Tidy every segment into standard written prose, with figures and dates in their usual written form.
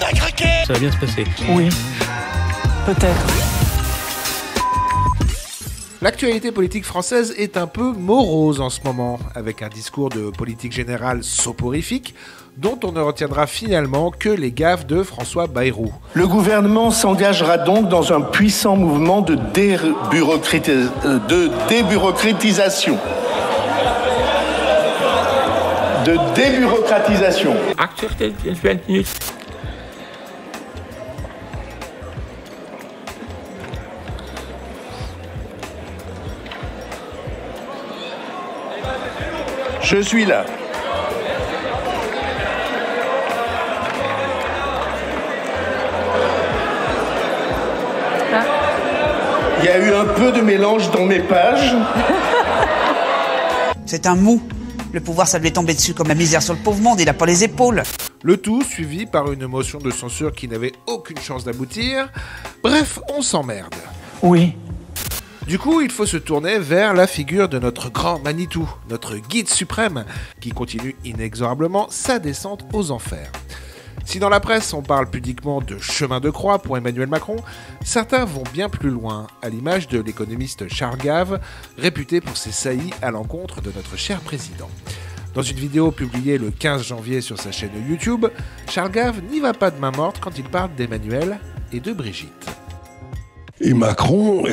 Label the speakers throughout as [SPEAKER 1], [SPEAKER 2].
[SPEAKER 1] t'as craqué.
[SPEAKER 2] Ça va bien se passer.
[SPEAKER 3] Oui, peut-être.
[SPEAKER 4] L'actualité politique française est un peu morose en ce moment, avec un discours de politique générale soporifique, dont on ne retiendra finalement que les gaffes de François Bayrou.
[SPEAKER 5] Le gouvernement s'engagera donc dans un puissant mouvement de débureaucratisation. De débureaucratisation.
[SPEAKER 2] Acceptez 20 minutes.
[SPEAKER 5] Je suis là. Il y a eu un peu de mélange dans mes pages.
[SPEAKER 6] C'est un mou. Le pouvoir, ça lui est tombé dessus comme la misère sur le pauvre monde, il a pas les épaules.
[SPEAKER 4] Le tout suivi par une motion de censure qui n'avait aucune chance d'aboutir. Bref, on s'emmerde.
[SPEAKER 3] Oui.
[SPEAKER 4] Du coup, il faut se tourner vers la figure de notre grand Manitou, notre guide suprême, qui continue inexorablement sa descente aux enfers. Si dans la presse on parle pudiquement de chemin de croix pour Emmanuel Macron, certains vont bien plus loin, à l'image de l'économiste Charles Gave, réputé pour ses saillies à l'encontre de notre cher président. Dans une vidéo publiée le 15 janvier sur sa chaîne YouTube, Charles Gave n'y va pas de main morte quand il parle d'Emmanuel et de Brigitte.
[SPEAKER 7] Et Macron,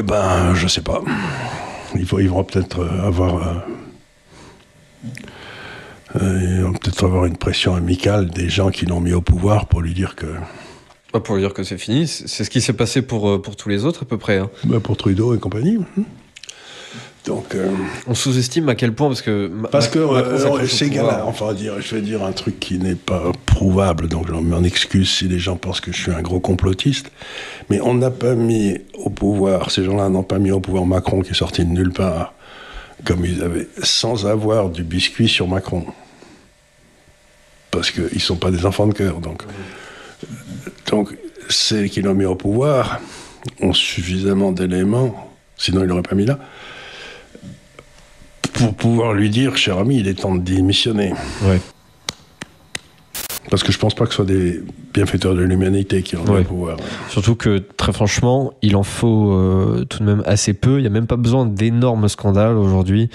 [SPEAKER 7] je sais pas. Ils vont peut-être avoir... ils vont peut-être avoir une pression amicale des gens qui l'ont mis au pouvoir pour lui dire que...
[SPEAKER 8] Pour lui dire que c'est fini. C'est ce qui s'est passé pour tous les autres à peu près. Hein.
[SPEAKER 7] Pour Trudeau et compagnie. Donc...
[SPEAKER 8] On sous-estime à quel point, parce que
[SPEAKER 7] ces gars-là, je vais dire un truc qui n'est pas prouvable, donc je m'en excuse si les gens pensent que je suis un gros complotiste, mais on n'a pas mis au pouvoir, ces gens-là n'ont pas mis au pouvoir Macron qui est sorti de nulle part, comme ils avaient, sans avoir du biscuit sur Macron. Parce qu'ils ne sont pas des enfants de cœur, donc ceux qui l'ont mis au pouvoir ont suffisamment d'éléments, sinon ils l'auraient pas mis là, pour pouvoir lui dire, cher ami, il est temps de démissionner.
[SPEAKER 8] Ouais.
[SPEAKER 7] Parce que je pense pas que ce soit des bienfaiteurs de l'humanité qui ont le pouvoir.
[SPEAKER 8] Surtout que, très franchement, il en faut tout de même assez peu. Il n'y a même pas besoin d'énormes scandales aujourd'hui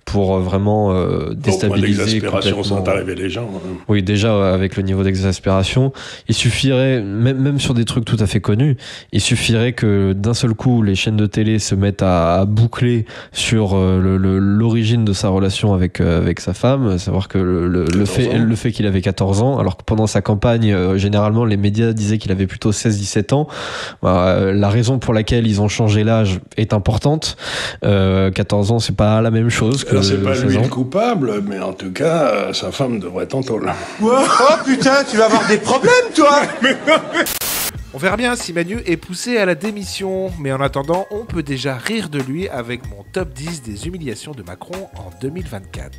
[SPEAKER 8] pour vraiment déstabiliser.
[SPEAKER 7] L'exaspération sont arrivés les gens.
[SPEAKER 8] Oui, déjà, avec le niveau d'exaspération, il suffirait, même sur des trucs tout à fait connus, il suffirait que d'un seul coup, les chaînes de télé se mettent à boucler sur l'origine de sa relation avec sa femme, savoir que le fait qu'il avait 14 ans, alors que pendant sa campagne, généralement, les médias disaient qu'il avait plutôt 16-17 ans. La raison pour laquelle ils ont changé l'âge est importante. 14 ans, c'est pas la même chose que...
[SPEAKER 7] Alors, c'est pas lui le coupable, mais en tout cas, sa femme devrait être en tôle.
[SPEAKER 1] Oh putain, tu vas avoir des problèmes, toi.
[SPEAKER 4] On verra bien si Manu est poussé à la démission, mais en attendant, on peut déjà rire de lui avec mon top 10 des humiliations de Macron en 2024.